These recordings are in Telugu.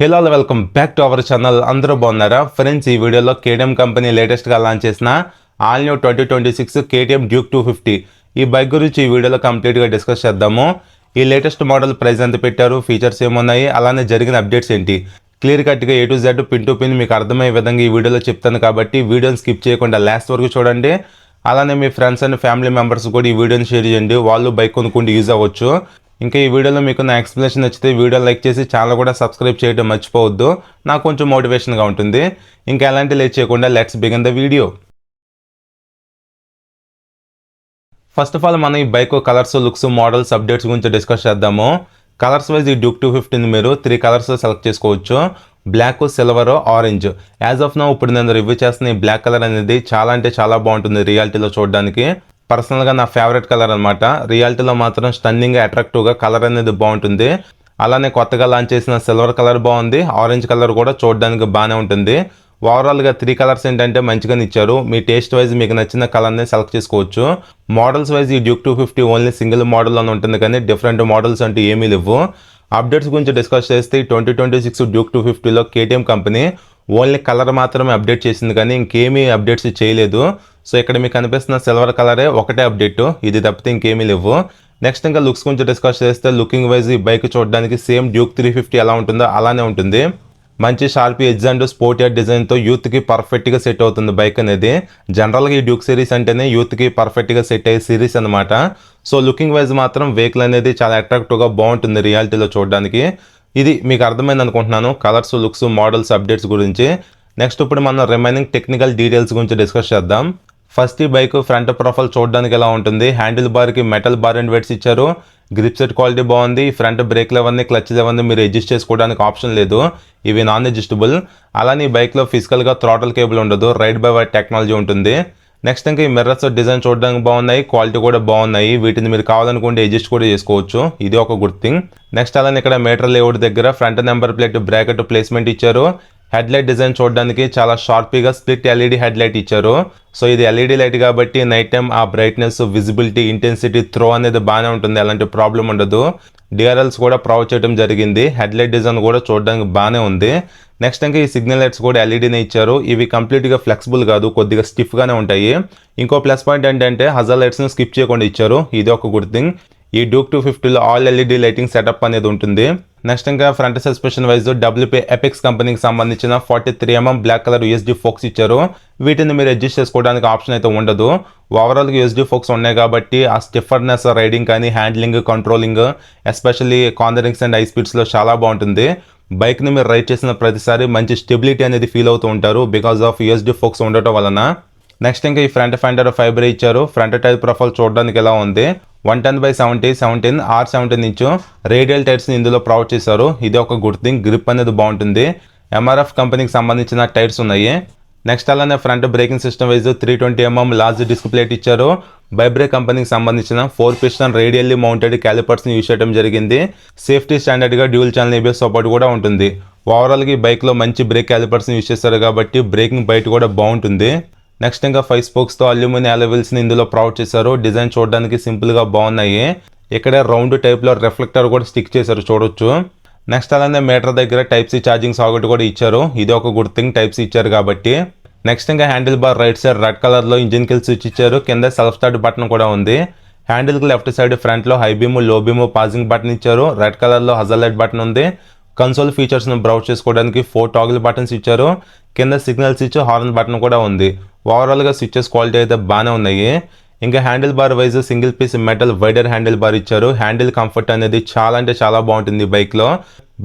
Hello welcome back to our channel. అందరూ బాగున్నారా ఫ్రెండ్స్? ఈ వీడియోలో కేటీఎం కంపెనీ లేటెస్ట్గా లాంచ్ చేసిన ఆల్ న్యూ 2026 కేటీఎం డ్యూక్ 250 ఈ బైక్ గురించి ఈ వీడియోలో కంప్లీట్గా డిస్కస్ చేద్దాము. ఈ లేటెస్ట్ మోడల్ ప్రైస్ ఎంత పెట్టారు, ఫీచర్స్ ఏమున్నాయి, అలానే జరిగిన అప్డేట్స్ ఏంటి, క్లియర్ కట్గా A to Z pin to pin మీకు అర్థమయ్యే విధంగా ఈ వీడియోలో చెప్తాను. కాబట్టి వీడియోని స్కిప్ చేయకుండా లాస్ట్ వరకు చూడండి. అలానే మీ ఫ్రెండ్స్ అండ్ ఫ్యామిలీ మెంబర్స్ కూడా ఈ వీడియోని షేర్ చేయండి, వాళ్ళు బైక్ కొనుక్కుంటూ యూజ్ అవ్వచ్చు. ఇంకా ఈ వీడియోలో మీకు నా ఎక్స్ప్లెనేషన్ నచ్చితే వీడియో లైక్ చేసి ఛానల్ కూడా సబ్స్క్రైబ్ చేయడం మర్చిపోవద్దు, నాకు కొంచెం మోటివేషన్గా ఉంటుంది. ఇంకా ఎలాంటి లేట్ చేయకుండా let's begin the video. First of all మనం ఈ bike colours, looks, models, updates గురించి డిస్కస్ చేద్దాము. కలర్స్ వైజ్ ఈ డ్యూక్ 250 మీరు 3 కలర్స్ సెలెక్ట్ చేసుకోవచ్చు: black, silver, orange. As of now ఇప్పుడు నేను రివ్యూ చేస్తున్న ఈ బ్లాక్ కలర్ అనేది చాలా అంటే చాలా బాగుంటుంది రియాలిటీలో చూడడానికి. పర్సనల్గా నా ఫేవరెట్ కలర్ అనమాట. రియాలిటీలో మాత్రం స్టన్నింగ్గా అట్రాక్టివ్గా కలర్ అనేది బాగుంటుంది. అలానే కొత్తగా లాంచ్ చేసిన సిల్వర్ కలర్ బాగుంది, ఆరెంజ్ కలర్ కూడా చూడడానికి బాగానే ఉంటుంది. ఓవరాల్గా 3 కలర్స్ ఏంటంటే మంచిగానే ఇచ్చారు. మీ టేస్ట్ వైజ్ మీకు నచ్చిన కలర్ని సెలెక్ట్ చేసుకోవచ్చు. మోడల్స్ వైజ్ ఈ డ్యూక్ 250 ఓన్లీ సింగిల్ మోడల్లోనే ఉంటుంది, కానీ డిఫరెంట్ మోడల్స్ అంటూ ఏమీ లేవు. అప్డేట్స్ గురించి డిస్కస్ చేస్తే 2026 డ్యూక్ 250లో కేటీఎం కంపెనీ ఓన్లీ కలర్ మాత్రమే అప్డేట్ చేసింది, కానీ ఇంకేమీ అప్డేట్స్ చేయలేదు. సో ఇక్కడ మీకు కనిపిస్తున్న సిల్వర్ కలరే ఒకటే అప్డేట్, ఇది తప్పితే ఇంకేమీ లేవు. నెక్స్ట్ ఇంకా లుక్స్ గురించి డిస్కస్ చేస్తే లుకింగ్ వైజ్ ఈ బైక్ చూడడానికి సేమ్ డ్యూక్ 350 ఎలా ఉంటుందో అలానే ఉంటుంది. మంచి షార్పీ ఎడ్జ్ అండ్ స్పోర్టియర్ డిజైన్తో యూత్కి పర్ఫెక్ట్గా సెట్ అవుతుంది బైక్ అనేది. జనరల్గా ఈ డ్యూక్ సిరీస్ అంటేనే యూత్కి పర్ఫెక్ట్గా సెట్ అయ్యే సిరీస్ అనమాట. సో లుకింగ్ వైజ్ మాత్రం వెహికల్ అనేది చాలా అట్రాక్టివ్గా బాగుంటుంది రియాలిటీలో చూడడానికి. ఇది మీకు అర్థమైంది అనుకుంటున్నాను కలర్స్, లుక్స్, మోడల్స్, అప్డేట్స్ గురించి. నెక్స్ట్ ఇప్పుడు మనం రిమైనింగ్ టెక్నికల్ డీటెయిల్స్ గురించి డిస్కస్ చేద్దాం. ఫస్ట్ ఈ బైక్ ఫ్రంట్ ప్రొఫైల్ చూడడానికి ఎలా ఉంటుంది. హ్యాండిల్ బార్కి మెటల్ బార్ అండ్ వెయిట్స్ ఇచ్చారు. గ్రిప్ సెట్ క్వాలిటీ బాగుంది. ఫ్రంట్ బ్రేక్ లెవెల్ని, క్లచ్ లెవెల్ని మీరు అడ్జస్ట్ చేసుకోవడానికి ఆప్షన్ లేదు, ఇవి నాన్ అడ్జస్టబుల్. అలానే ఈ బైక్లో ఫిజికల్గా థ్రాటల్ కేబుల్ ఉండదు, రైడ్ బై వైర్ టెక్నాలజీ ఉంటుంది. నెక్స్ట్ ఇంకా ఈ మిర్రర్స్ డిజైన్ చూడడానికి బాగున్నాయి, క్వాలిటీ కూడా బాగున్నాయి. వీటిని మీరు కావాలనుకుంటే అడ్జస్ట్ కూడా చేసుకోవచ్చు, ఇది ఒక గుడ్ థింగ్. నెక్స్ట్ అలానే ఇక్కడ మీటర్ లేఅవుట్ దగ్గర front number plate bracket placement ఇచ్చారు. హెడ్ లైట్ డిజైన్ చూడడానికి చాలా షార్పీగా స్ప్లిట్ ఎల్ఈడి హెడ్ లైట్ ఇచ్చారు. సో ఇది ఎల్ఈడి లైట్ కాబట్టి నైట్ టైం ఆ బ్రైట్నెస్, విజిబిలిటీ, ఇంటెన్సిటీ, త్రో అనేది బాగానే ఉంటుంది, ఎలాంటి ప్రాబ్లం ఉండదు. డిఆర్ఎల్స్ కూడా ప్రొవైడ్ చేయడం జరిగింది. హెడ్ లైట్ డిజైన్ కూడా చూడడానికి బాగానే ఉంది. నెక్స్ట్ ఇంకా ఈ సిగ్నల్ లైట్స్ కూడా ఎల్ఈడీనే ఇచ్చారు. ఇవి కంప్లీట్గా ఫ్లెక్సిబుల్ కాదు, కొద్దిగా స్టిఫ్గానే ఉంటాయి. ఇంకో ప్లస్ పాయింట్ ఏంటంటే హజార్ లైట్స్ని స్కిప్ చేయకుండా ఇచ్చారు, ఇది ఒక గుడ్ థింగ్. ఈ డ్యూక్ 250లో ఆల్ ఎల్ఈడి లైటింగ్ సెటప్ అనేది ఉంటుంది. నెక్స్ట్ ఇంకా front suspension wise WP Apex కంపెనీకి సంబంధించిన 43mm black colour USD folks ఇచ్చారు. వీటిని మీరు అడ్జస్ట్ చేసుకోవడానికి ఆప్షన్ అయితే ఉండదు. ఓవరాల్గా యూఎస్డి ఫోక్స్ ఉన్నాయి కాబట్టి ఆ స్టిఫర్నెస్, రైడింగ్ కానీ, handling, controlling, especially cornerings and high స్పీడ్స్లో చాలా బాగుంటుంది. బైక్ని మీరు రైడ్ చేసిన ప్రతిసారి మంచి స్టెబిలిటీ అనేది ఫీల్ అవుతూ ఉంటారు బికాస్ ఆఫ్ యూఎస్డి ఫోక్స్ ఉండటం వలన. నెక్స్ట్ ఇంకా ఈ ఫ్రంట్ ఫెండర్ ఫైబర్ ఇచ్చారు. ఫ్రంట్ టైర్ ప్రొఫైల్ చూడడానికి ఎలా ఉంది, 110/70 17 R17 ఇంచు రేడియల్ టైర్స్ని ఇందులో ప్రొవైడ్ చేశారు, ఇది ఒక గుడ్ థింగ్. గ్రిప్ అనేది బాగుంటుంది. ఎంఆర్ఎఫ్ కంపెనీకి సంబంధించిన టైర్స్ ఉన్నాయి. నెక్స్ట్ అలానే front braking system wise 320mm large disc plate ఇచ్చారు. బైబ్రేక్ కంపెనీకి సంబంధించిన 4 పిస్టన్ రేడియల్లీ మౌంటెడ్ క్యాలిపర్స్ని యూజ్ చేయడం జరిగింది. సేఫ్టీ స్టాండర్డ్గా డ్యూల్ ఛానల్ ఏబిఎస్ సపోర్ట్ కూడా ఉంటుంది. ఓవరాల్గా ఈ బైక్లో మంచి బ్రేక్ క్యాలిపర్స్ని యూజ్ చేస్తారు కాబట్టి బ్రేకింగ్ బైట్ కూడా బాగుంటుంది. నెక్స్ట్ ఇంకా 5 స్పోక్స్తో అల్యూమినియం అలవెల్స్ని ఇందులో ప్రొవైడ్ చేశారు. డిజైన్ చూడడానికి సింపుల్గా బాగున్నాయి. ఇక్కడ రౌండ్ టైప్లో రిఫ్లెక్టర్ కూడా స్టిక్ చేశారు, చూడొచ్చు. నెక్స్ట్ అలానే మీటర్ దగ్గర టైప్ సి ఛార్జింగ్ సాకెట్ కూడా ఇచ్చారు, ఇది ఒక గుడ్ థింగ్, టైప్ సి ఇచ్చారు కాబట్టి. నెక్స్ట్ ఇంకా handle bar right side red కలర్లో ఇంజిన్ కిల్ స్విచ్ ఇచ్చారు. కింద సెల్ఫ్ స్టార్ట్ బటన్ కూడా ఉంది. హ్యాండిల్కి లెఫ్ట్ సైడ్ ఫ్రంట్లో హై బీమ్, లో బీమ్, పాజింగ్ బటన్ ఇచ్చారు. రెడ్ కలర్లో హజర్ లైట్ బటన్ ఉంది. కన్సోల్ ఫీచర్స్ను బ్రౌజ్ చేసుకోవడానికి 4 టాగిల్ బటన్స్ ఇచ్చారు. కింద సిగ్నల్ స్విచ్, హార్న్ బటన్ కూడా ఉంది. ఓవరాల్గా స్విచెస్ క్వాలిటీ అయితే బాగానే ఉన్నాయి. ఇంకా handle bar wise single piece metal wider handle bar ఇచ్చారు. హ్యాండిల్ కంఫర్ట్ అనేది చాలా అంటే చాలా బాగుంటుంది బైక్లో.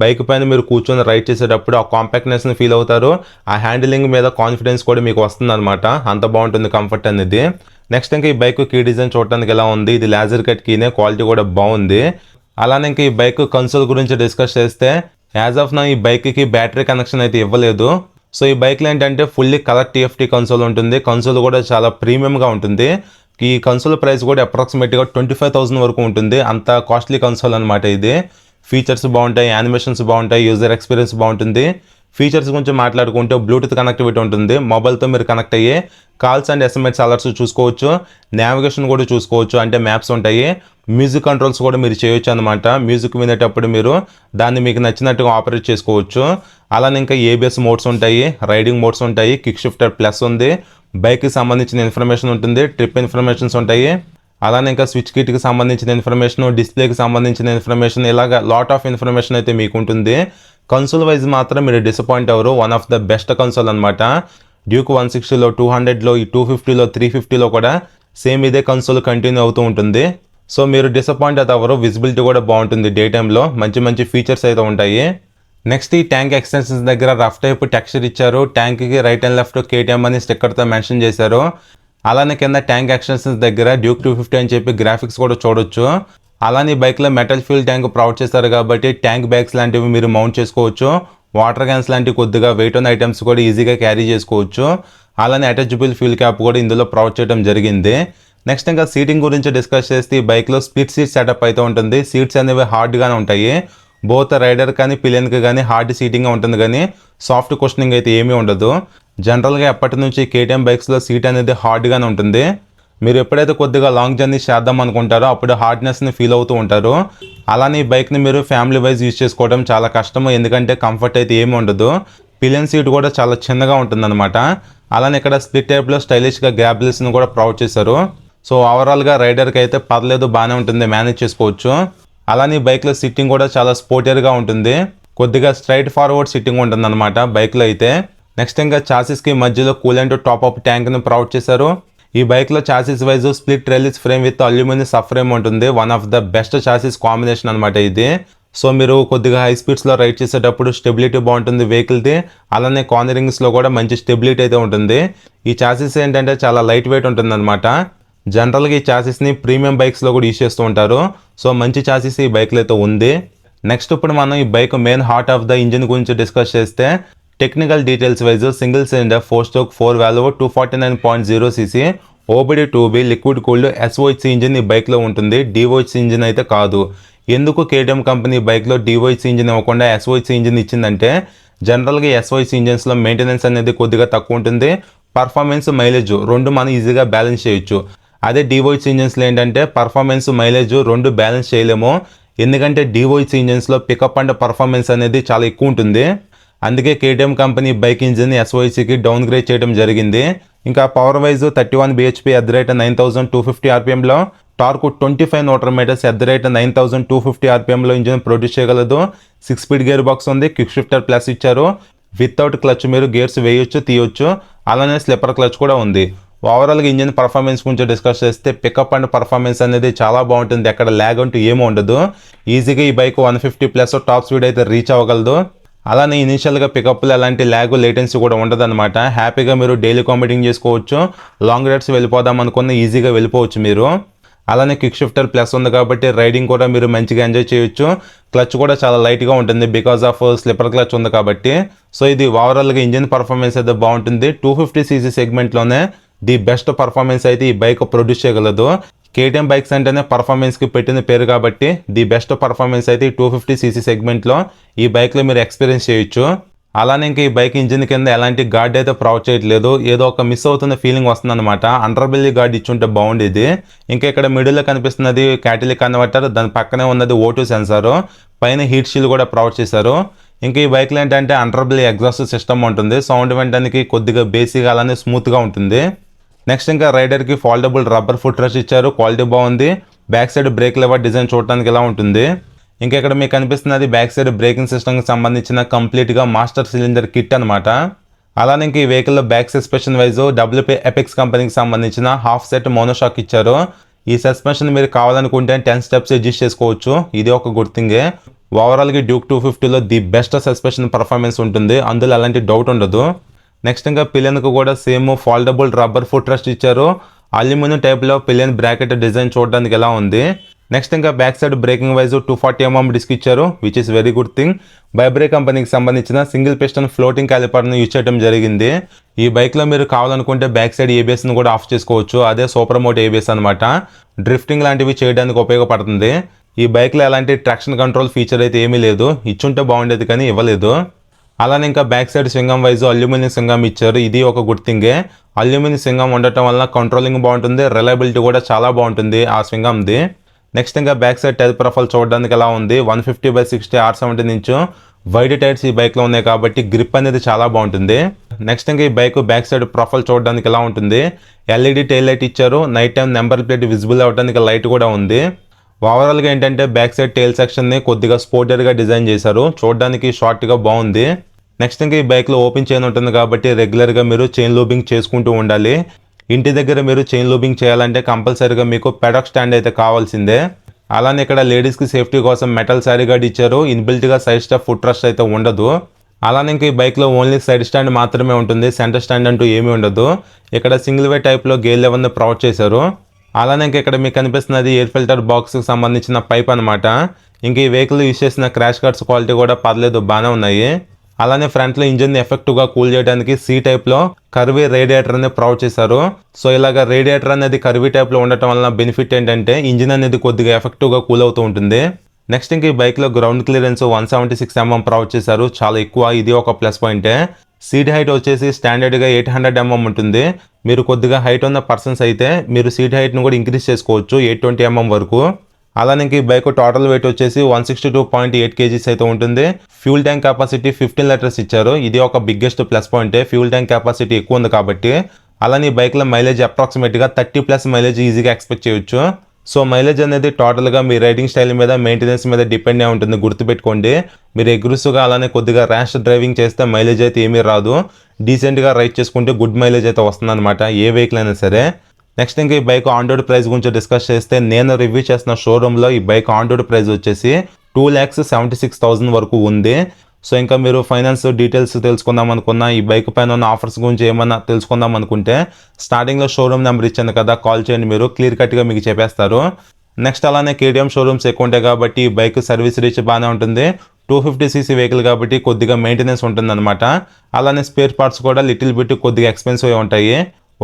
బైక్ పైన మీరు కూర్చొని రైడ్ చేసేటప్పుడు ఆ కాంపాక్ట్నెస్ని ఫీల్ అవుతారు. ఆ హ్యాండిలింగ్ మీద కాన్ఫిడెన్స్ కూడా మీకు వస్తుంది అనమాట, అంత బాగుంటుంది కంఫర్ట్ అనేది. నెక్స్ట్ ఇంకా ఈ బైక్ కీ డిజైన్ చూడడానికి ఎలా ఉంది, ఇది లేజర్ కట్ కీనే, క్వాలిటీ కూడా బాగుంది. అలానే ఇంకా ఈ బైక్ కన్సోల్ గురించి డిస్కస్ చేస్తే యాజ్ ఆఫ్ నా ఈ బైక్కి బ్యాటరీ కనెక్షన్ అయితే ఇవ్వలేదు. సో ఈ బైక్లో ఏంటంటే ఫుల్లీ కలర్ టీఎఫ్టీ కన్సోల్ ఉంటుంది. కన్సోల్ కూడా చాలా ప్రీమియంగా ఉంటుంది. ఈ కన్సోల్ ప్రైస్ కూడా అప్రాక్సిమేట్గా 25,000 వరకు ఉంటుంది, అంత కాస్ట్లీ కన్సోల్ అనమాట ఇది. ఫీచర్స్ బాగుంటాయి, యానిమేషన్స్ బాగుంటాయి, యూజర్ ఎక్స్పీరియన్స్ బాగుంటుంది. ఫీచర్స్ గురించి మాట్లాడుకుంటే బ్లూటూత్ కనెక్టివిటీ ఉంటుంది, మొబైల్తో మీరు కనెక్ట్ అయ్యి కాల్స్ అండ్ ఎస్ఎంఎస్ అలర్ట్స్ చూసుకోవచ్చు, నావిగేషన్ కూడా చూసుకోవచ్చు, అంటే మ్యాప్స్ ఉంటాయి, మ్యూజిక్ కంట్రోల్స్ కూడా మీరు చేయొచ్చు అనమాట. మ్యూజిక్ వినేటప్పుడు మీరు దాన్ని మీకు నచ్చినట్టుగా ఆపరేట్ చేసుకోవచ్చు. అలానే ఇంకా ఏబిఎస్ మోడ్స్ ఉంటాయి, రైడింగ్ మోడ్స్ ఉంటాయి, కిక్ షిఫ్టర్ ప్లస్ ఉంది, బైక్కి సంబంధించిన ఇన్ఫర్మేషన్ ఉంటుంది, ట్రిప్ ఇన్ఫర్మేషన్స్ ఉంటాయి, అలానే ఇంకా స్విచ్ కిట్కి సంబంధించిన ఇన్ఫర్మేషన్, డిస్ప్లేకి సంబంధించిన ఇన్ఫర్మేషన్, ఇలాగ లాట్ ఆఫ్ ఇన్ఫర్మేషన్ అయితే మీకు ఉంటుంది. కన్సోల్ వైజ్ మాత్రం మీరు డిసప్పాయింట్ అవ్వరు, one of the best console అనమాట. డ్యూక్ 160లో, 200లో, ఈ 250లో, 350లో కూడా సేమ్ ఇదే కన్సోల్ కంటిన్యూ అవుతూ ఉంటుంది. సో మీరు డిసప్పాయింట్ అయితే అవ్వరు, విజిబిలిటీ కూడా బాగుంటుంది, డే టైంలో మంచి మంచి ఫీచర్స్ అయితే ఉంటాయి. నెక్స్ట్ ఈ ట్యాంక్ ఎక్స్టెన్షన్స్ దగ్గర రఫ్ టైప్ టెక్స్చర్ ఇచ్చారు, ట్యాంక్కి రైట్ అండ్ లెఫ్ట్ కేటీఎం అని స్టిక్కర్తో మెన్షన్ చేశారు. అలానే కింద ట్యాంక్ ఎక్స్టెన్షన్స్ దగ్గర డ్యూక్ 250 అని చెప్పి గ్రాఫిక్స్ కూడా చూడొచ్చు. అలానే బైక్లో మెటల్ ఫ్యూల్ ట్యాంక్ ప్రొవైడ్ చేస్తారు కాబట్టి ట్యాంక్ బ్యాగ్స్ లాంటివి మీరు మౌంట్ చేసుకోవచ్చు, వాటర్ క్యాన్స్ లాంటివి కొద్దిగా వెయిట్ ఉన్న ఐటమ్స్ కూడా ఈజీగా క్యారీ చేసుకోవచ్చు. అలానే అటాచబుల్ ఫ్యూల్ క్యాప్ కూడా ఇందులో ప్రొవైడ్ చేయడం జరిగింది. నెక్స్ట్ ఇంకా సీటింగ్ గురించి డిస్కస్ చేస్తే ఈ బైక్లో స్ప్లిట్ సీట్ సెటప్ అయితే ఉంటుంది. సీట్స్ అనేవి హార్డ్గానే ఉంటాయి, బోత్ రైడర్ కానీ పిలియన్కి కానీ హార్డ్ సీటింగ్ ఉంటుంది, కానీ సాఫ్ట్ కుషనింగ్ అయితే ఏమీ ఉండదు. జనరల్గా ఎప్పటి నుంచి కేటీఎం బైక్స్లో సీట్ అనేది హార్డ్గానే ఉంటుంది. మీరు ఎప్పుడైతే కొద్దిగా లాంగ్ జర్నీ చేద్దాం అనుకుంటారో అప్పుడు హార్డ్నెస్ని ఫీల్ అవుతూ ఉంటారు. అలానే ఈ బైక్ని మీరు ఫ్యామిలీ వైజ్ యూజ్ చేసుకోవడం చాలా కష్టము, ఎందుకంటే కంఫర్ట్ అయితే ఏమి ఉండదు. పిలియన్ సీట్ కూడా చాలా చిన్నగా ఉంటుందన్నమాట. అలానే ఇక్కడ స్ప్లిట్ టైప్లో స్టైలిష్గా గ్యాబ్లెస్ని కూడా ప్రొవైడ్ చేశారు. సో ఓవరాల్గా రైడర్కి అయితే పర్లేదు, బాగానే ఉంటుంది, మేనేజ్ చేసుకోవచ్చు. అలానే బైక్లో సిట్టింగ్ కూడా చాలా స్పోర్టియర్గా ఉంటుంది, కొద్దిగా స్ట్రైట్ ఫార్వర్డ్ సిట్టింగ్ ఉంటుంది అనమాట బైక్లో అయితే. నెక్స్ట్ ఇంకా చాసిస్కి మధ్యలో కూలెంట్ టాప్అప్ ట్యాంక్ని ప్రొవైడ్ చేశారు. ఈ బైక్లో chassis wise split trellis frame with aluminium sub frame ఉంటుంది, one of the best chassis combination అనమాట ఇది. సో మీరు కొద్దిగా హై స్పీడ్స్లో రైడ్ చేసేటప్పుడు స్టెబిలిటీ బాగుంటుంది వెహికల్ది, అలానే కార్నరింగ్స్లో కూడా మంచి స్టెబిలిటీ అయితే ఉంటుంది. ఈ చాసిస్ ఏంటంటే చాలా లైట్ వెయిట్ ఉంటుంది అనమాట. జనరల్గా ఈ చాసిస్ని ప్రీమియం బైక్స్లో కూడా యూజ్ చేస్తూ ఉంటారు. సో మంచి చాసిస్ ఈ బైక్లో అయితే ఉంది. నెక్స్ట్ ఇప్పుడు మనం ఈ bike main heart of the engine గురించి డిస్కస్ చేస్తే technical details wise single cylinder 4-stroke 4 valve 249.0 cc OBD 2B liquid cooled SOHC engine ఈ బైక్లో ఉంటుంది, DOHC ఇంజిన్ అయితే కాదు. ఎందుకు కేటీఎం కంపెనీ బైక్లో DOHC ఇంజిన్ ఇవ్వకుండా SOHC ఇంజిన్ ఇచ్చిందంటే జనరల్గా SOHC ఇంజిన్స్లో మెయింటెనెన్స్ అనేది కొద్దిగా తక్కువ ఉంటుంది, పర్ఫార్మెన్స్ మైలేజ్ రెండు మనం ఈజీగా బ్యాలెన్స్ చేయొచ్చు. అదే DOHC ఇంజిన్స్లో ఏంటంటే పర్ఫార్మెన్స్ మైలేజ్ రెండు బ్యాలెన్స్ చేయలేము, ఎందుకంటే DOHC ఇంజిన్స్లో పికప్ అండ్ పర్ఫార్మెన్స్ అనేది చాలా ఎక్కువ ఉంటుంది. అందుకే కేటీఎం కంపెనీ బైక్ ఇంజిన్ SOHCకి డౌన్ గ్రేడ్ చేయడం జరిగింది. ఇంకా పవర్ వైజ్ 31 bhp @9250 rpmలో, టార్క్ 25 Nm @9250 rpmలో ఇంజిన్ ప్రొడ్యూస్ చేయగలదు. 6 స్పీడ్ గేర్ బాక్స్ ఉంది, క్విక్ షిఫ్టర్ ప్లస్ ఇచ్చారు, వితౌట్ క్లచ్ మీరు గేర్స్ వేయొచ్చు తీయొచ్చు, అలానే స్లిప్పర్ క్లచ్ కూడా ఉంది. ఓవరాల్గా ఇంజిన్ పర్ఫార్మెన్స్ గురించి డిస్కస్ చేస్తే పికప్ అండ్ పర్ఫార్మెన్స్ అనేది చాలా బాగుంటుంది, ఎక్కడ ల్యాగ్ అంటూ ఏమీ ఉండదు. ఈజీగా ఈ బైక్ 150+ టాప్ స్పీడ్ అయితే రీచ్ అవ్వగలదు. అలానే ఇనిషియల్గా పికప్లో ఎలాంటి ల్యాగ్ లేటెన్సీ కూడా ఉండదు అనమాట. హ్యాపీగా మీరు డైలీ కాంపిటింగ్ చేసుకోవచ్చు, లాంగ్ రైడ్స్ వెళ్ళిపోదాం అనుకున్న ఈజీగా వెళ్ళిపోవచ్చు మీరు. అలానే క్విక్ షిఫ్టర్ ప్లస్ ఉంది కాబట్టి రైడింగ్ కూడా మీరు మంచిగా ఎంజాయ్ చేయొచ్చు. క్లచ్ కూడా చాలా లైట్గా ఉంటుంది బికాస్ ఆఫ్ స్లిప్పర్ క్లచ్ ఉంది కాబట్టి. సో ఇది ఓవరాల్గా ఇంజిన్ పర్ఫార్మెన్స్ అయితే బాగుంటుంది. 250cc సెగ్మెంట్లోనే ది బెస్ట్ పర్ఫార్మెన్స్ అయితే ఈ బైక్ ప్రొడ్యూస్ చేయగలదు. కేటీఎం బైక్స్ అంటేనే పర్ఫార్మెన్స్కి పెట్టిన పేరు కాబట్టి ది బెస్ట్ పర్ఫార్మెన్స్ అయితే ఈ 250cc సెగ్మెంట్లో ఈ బైక్లో మీరు ఎక్స్పీరియన్స్ చేయొచ్చు. అలానే ఇంకా ఈ బైక్ ఇంజిన్ కింద ఎలాంటి గార్డ్ అయితే ప్రొవైడ్ చేయట్లేదు, ఏదో ఒక మిస్ అవుతున్న ఫీలింగ్ వస్తుంది అనమాట. అండర్ బెల్లీ గార్డ్ ఇచ్చుంటే బాగుండేది. ఇంకా ఇక్కడ మిడిల్లో కనిపిస్తున్నది క్యాటలిక్ కన్వర్టర్, దాని పక్కనే ఉన్నది O2 సెన్సార్, పైన హీట్ షీల్ కూడా ప్రొవైడ్ చేశారు. ఇంకా ఈ బైక్లో ఏంటంటే అండర్ బెల్లీ ఎగ్జాస్ట్ సిస్టమ్ ఉంటుంది, సౌండ్ వినడానికి కొద్దిగా బేసిక్గా అలానే స్మూత్గా ఉంటుంది. నెక్స్ట్ ఇంకా రైడర్కి ఫోల్డబుల్ రబ్బర్ ఫుట్ రెస్ట్ ఇచ్చారు, క్వాలిటీ బాగుంది. Back side break lever design చూడడానికి ఇలా ఉంటుంది. ఇంకా ఇక్కడ మీకు కనిపిస్తున్నది బ్యాక్ సైడ్ బ్రేకింగ్ సిస్టమ్కి సంబంధించిన కంప్లీట్గా మాస్టర్ సిలిండర్ కిట్ అనమాట. అలానే ఇంక ఈ వెహికల్లో back suspension wise WP apex కంపెనీకి సంబంధించిన హాఫ్ సెట్ మోనోషాక్ ఇచ్చారు. ఈ సస్పెన్షన్ మీరు కావాలనుకుంటే 10 స్టెప్స్ అడ్జస్ట్ చేసుకోవచ్చు, ఇది ఒక గుడ్ థింగే. ఓవరాల్గా డ్యూక్ 250లో ది బెస్ట్ సస్పెన్షన్ పర్ఫార్మెన్స్ ఉంటుంది, అందులో ఎలాంటి డౌట్ ఉండదు. నెక్స్ట్ ఇంకా పిలియన్కు కూడా same foldable rubber foot rest ఇచ్చారు. అల్యూమినియం టైప్లో పిలియన్ బ్రాకెట్ డిజైన్ చూడడానికి ఎలా ఉంది. నెక్స్ట్ ఇంకా back side braking wise 240 mm disc ఇచ్చారు, which is very good thing. ByBre కంపెనీకి సంబంధించిన సింగిల్ పిస్టన్ ఫ్లోటింగ్ క్యాలిపర్ను యూజ్ చేయడం జరిగింది. ఈ బైక్లో మీరు కావాలనుకుంటే బ్యాక్ సైడ్ ABSని కూడా ఆఫ్ చేసుకోవచ్చు, అదే సూపర్ మోట్ ABS అనమాట. డ్రిఫ్టింగ్ లాంటివి చేయడానికి ఉపయోగపడుతుంది. ఈ బైక్లో ఎలాంటి ట్రాక్షన్ కంట్రోల్ ఫీచర్ అయితే ఏమీ లేదు, ఇచ్చుంటే బాగుండేది కానీ ఇవ్వలేదు. అలానే ఇంకా బ్యాక్ సైడ్ స్వింగం వైజ్ అల్యూమినియం స్వింగం ఇచ్చారు. ఇది ఒక గుడ్ థింగే. అల్యూమినియం స్వింగం ఉండటం వల్ల కంట్రోలింగ్ బాగుంటుంది, రిలయబిలిటీ కూడా చాలా బాగుంటుంది ఆ స్వింగంది. నెక్స్ట్ ఇంకా బ్యాక్ సైడ్ టైర్ ప్రొఫైల్ చూడడానికి ఎలా ఉంది, 150/60 R17 ఇంచు వైడ్ టైర్స్ ఈ బైక్లో ఉన్నాయి కాబట్టి గ్రిప్ అనేది చాలా బాగుంటుంది. నెక్స్ట్ ఇంకా ఈ బైక్ బ్యాక్ సైడ్ ప్రొఫైల్ చూడడానికి ఎలా ఉంటుంది, ఎల్ఈడి టైల్ లైట్ ఇచ్చారు, night time number plate visible అవ్వడానికి లైట్ కూడా ఉంది. ఓవరాల్గా ఏంటంటే బ్యాక్ సైడ్ టైల్ సెక్షన్ని కొద్దిగా స్పోర్టర్గా డిజైన్ చేశారు, చూడడానికి షార్ట్గా బాగుంది. నెక్స్ట్ ఇంకా ఈ బైక్లో ఓపెన్ చైన్ ఉంటుంది కాబట్టి రెగ్యులర్గా మీరు చైన్ లూబింగ్ చేసుకుంటూ ఉండాలి. ఇంటి దగ్గర మీరు చైన్ లూబింగ్ చేయాలంటే కంపల్సరీగా మీకు పెడాక్ స్టాండ్ అయితే కావాల్సిందే. అలానే ఇక్కడ లేడీస్కి సేఫ్టీ కోసం మెటల్ శారీ గార్డ్ ఇచ్చారు, ఇన్బిల్ట్గా సైడ్ స్టెప్ ఫుట్ రెస్ట్ అయితే ఉండదు. అలానే ఇంకా ఈ బైక్లో ఓన్లీ సైడ్ స్టాండ్ మాత్రమే ఉంటుంది, సెంటర్ స్టాండ్ అంటూ ఏమీ ఉండదు. ఇక్కడ సింగిల్ వే టైప్లో గేర్ లెవెల్ని ప్రొవైడ్ చేశారు. అలానే ఇంకా ఇక్కడ మీకు కనిపిస్తున్నది ఎయిర్ ఫిల్టర్ బాక్స్కి సంబంధించిన పైప్ అనమాట. ఇంక ఈ వెహికల్ యూస్ చేసిన క్రాష్ గార్డ్స్ క్వాలిటీ కూడా పర్లేదు, బాగానే ఉన్నాయి. అలానే ఫ్రంట్లో ఇంజిన్ని ఎఫెక్టివ్గా కూల్ చేయడానికి సి టైప్లో కర్వీ రేడియేటర్ అనేది ప్రొవైడ్ చేశారు. సో ఇలాగ రేడియేటర్ అనేది కర్వీ టైప్లో ఉండటం వలన బెనిఫిట్ ఏంటంటే ఇంజిన్ అనేది కొద్దిగా ఎఫెక్టివ్గా కూల్ అవుతూ ఉంటుంది. నెక్స్ట్ ఇంక ఈ బైక్లో గ్రౌండ్ క్లియరెన్స్ 176 mm ప్రొవైడ్ చేశారు, చాలా ఎక్కువ, ఇది ఒక ప్లస్ పాయింటే. సీట్ హైట్ వచ్చేసి స్టాండర్డ్గా 800 mm ఉంటుంది. మీరు కొద్దిగా హైట్ ఉన్న పర్సన్స్ అయితే మీరు సీట్ హైట్ను కూడా ఇంక్రీజ్ చేసుకోవచ్చు 820 mm వరకు. అలానే ఈ బైక్ టోటల్ వెయిట్ వచ్చేసి 162.8 kgs అయితే ఉంటుంది. ఫ్యూల్ ట్యాంక్ కెపాసిటీ 15 లీటర్స్ ఇచ్చారు, ఇది ఒక బిగ్గెస్ట్ ప్లస్ పాయింటే, ఫ్యూల్ ట్యాంక్ కెపాసిటీ ఎక్కువ ఉంది కాబట్టి. అలానే ఈ బైక్లో మైలేజ్ అప్రాక్సిమేట్గా 30+ మైలేజ్ ఈజీగా ఎక్స్పెక్ట్ చేయొచ్చు. సో మైలేజ్ అనేది టోటల్గా మీ రైడింగ్ స్టైల్ మీద, మెయింటెనెన్స్ మీద డిపెండ్ అయి ఉంటుంది, గుర్తుపెట్టుకోండి. మీరు అగ్రెసివ్గా అలానే కొద్దిగా ర్యాష్ డ్రైవింగ్ చేస్తే మైలేజ్ అయితే ఏమీ రాదు. డీసెంట్గా రైడ్ చేసుకుంటే గుడ్ మైలేజ్ అయితే వస్తుంది అనమాట, ఏ వెహికల్ అయినా సరే. నెక్స్ట్ ఇంకా ఈ బైక్ ఆన్ రోడ్ ప్రైస్ గురించి డిస్కస్ చేస్తే, నేను రివ్యూ చేసిన షోరూంలో ఈ బైక్ ఆన్ రోడ్ ప్రైస్ వచ్చేసి 2,76,000 వరకు ఉంది. సో ఇంకా మీరు ఫైనాన్స్ డీటెయిల్స్ తెలుసుకుందాం అనుకున్నా, ఈ బైక్ పైన ఉన్న ఆఫర్స్ గురించి ఏమన్నా తెలుసుకుందాం అనుకుంటే స్టార్టింగ్లో షోరూమ్ నెంబర్ ఇచ్చాను కదా, కాల్ చేయండి, మీరు క్లియర్ కట్గా మీకు చెప్పేస్తారు. నెక్స్ట్ అలానే కేటీఎం షోరూమ్స్ ఎక్కువ ఉంటాయి కాబట్టి ఈ బైక్ సర్వీస్ రీచ్ బాగానే ఉంటుంది. 250cc వెహికల్ కాబట్టి కొద్దిగా మెయింటెనెన్స్ ఉంటుంది అనమాట. అలానే స్పేర్ పార్ట్స్ కూడా లిటిల్ బిట్ కొద్దిగా ఎక్స్పెన్సివ్ ఉంటాయి.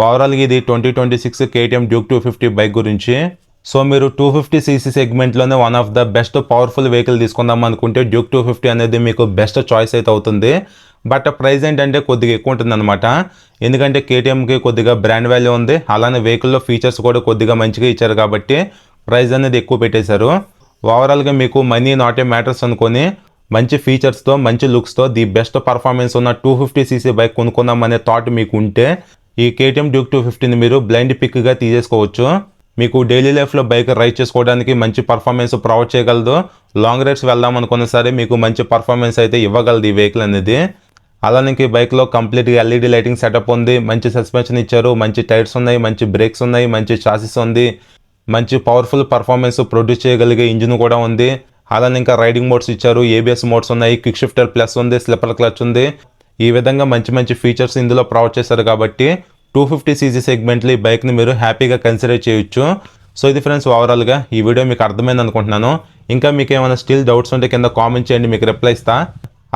ఓవరాల్గా ఇది 2026 కేటీఎం డ్యూక్ 250 బైక్ గురించి. సో మీరు 250cc సెగ్మెంట్లోనే one of the best powerful vehicle తీసుకుందాం అనుకుంటే డ్యూక్ 250 అనేది మీకు బెస్ట్ చాయిస్ అయితే అవుతుంది. బట్ ప్రైస్ ఏంటంటే కొద్దిగా ఎక్కువ ఉంటుంది అనమాట, ఎందుకంటే కేటీఎంకి కొద్దిగా బ్రాండ్ వాల్యూ ఉంది. అలానే వెహికల్లో ఫీచర్స్ కూడా కొద్దిగా మంచిగా ఇచ్చారు కాబట్టి ప్రైస్ అనేది ఎక్కువ పెట్టేశారు. ఓవరాల్గా మీకు మనీ నాట్ ఏ మ్యాటర్స్ అనుకొని మంచి ఫీచర్స్తో, మంచి లుక్స్తో, ది బెస్ట్ పర్ఫార్మెన్స్ ఉన్న 250cc బైక్ కొనుక్కుందాం అనే థాట్ మీకు ఉంటే ఈ కేటీఎం డ్యూక్ 250ని మీరు బ్లైండ్ పిక్గా తీసేసుకోవచ్చు. మీకు డైలీ లైఫ్లో బైక్ రైడ్ చేసుకోవడానికి మంచి పర్ఫార్మెన్స్ ప్రొవైడ్ చేయగలదు. లాంగ్ రైడ్స్ వెళ్దాం అనుకున్న సరే మీకు మంచి పర్ఫార్మెన్స్ అయితే ఇవ్వగలదు ఈ వెహికల్ అనేది. అలానే ఈ బైక్లో కంప్లీట్గా ఎల్ఈడి లైటింగ్ సెటప్ ఉంది, మంచి సస్పెన్షన్ ఇచ్చారు, మంచి టైర్స్ ఉన్నాయి, మంచి బ్రేక్స్ ఉన్నాయి, మంచి చాసిస్ ఉంది, మంచి పవర్ఫుల్ పర్ఫార్మెన్స్ ప్రొడ్యూస్ చేయగలిగే ఇంజిన్ కూడా ఉంది. అలానే ఇంకా రైడింగ్ మోడ్స్ ఇచ్చారు, ఏబిఎస్ మోడ్స్ ఉన్నాయి, క్విక్ షిఫ్టర్ ప్లస్ ఉంది, స్లిప్పర్ క్లచ్ ఉంది. ఈ విధంగా మంచి మంచి ఫీచర్స్ ఇందులో ప్రొవైడ్ చేశారు కాబట్టి 250cc సెగ్మెంట్లో ఈ బైక్ని మీరు హ్యాపీగా కన్సిడర్ చేయొచ్చు. సో ఇది ఫ్రెండ్స్ ఓవరాల్గా ఈ వీడియో మీకు అర్థమైంది అనుకుంటున్నాను. ఇంకా మీకు ఏమైనా స్టిల్ డౌట్స్ ఉంటే కింద కామెంట్ చేయండి, మీకు రిప్లై ఇస్తా.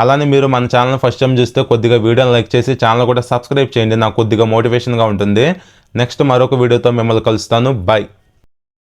అలానే మీరు మన ఛానల్ ఫస్ట్ టైం చూస్తే కొద్దిగా వీడియోని లైక్ చేసి ఛానల్ కూడా సబ్స్క్రైబ్ చేయండి, నాకు కొద్దిగా మోటివేషన్గా ఉంటుంది. నెక్స్ట్ మరొక వీడియోతో మిమ్మల్ని కలుస్తాను, బాయ్.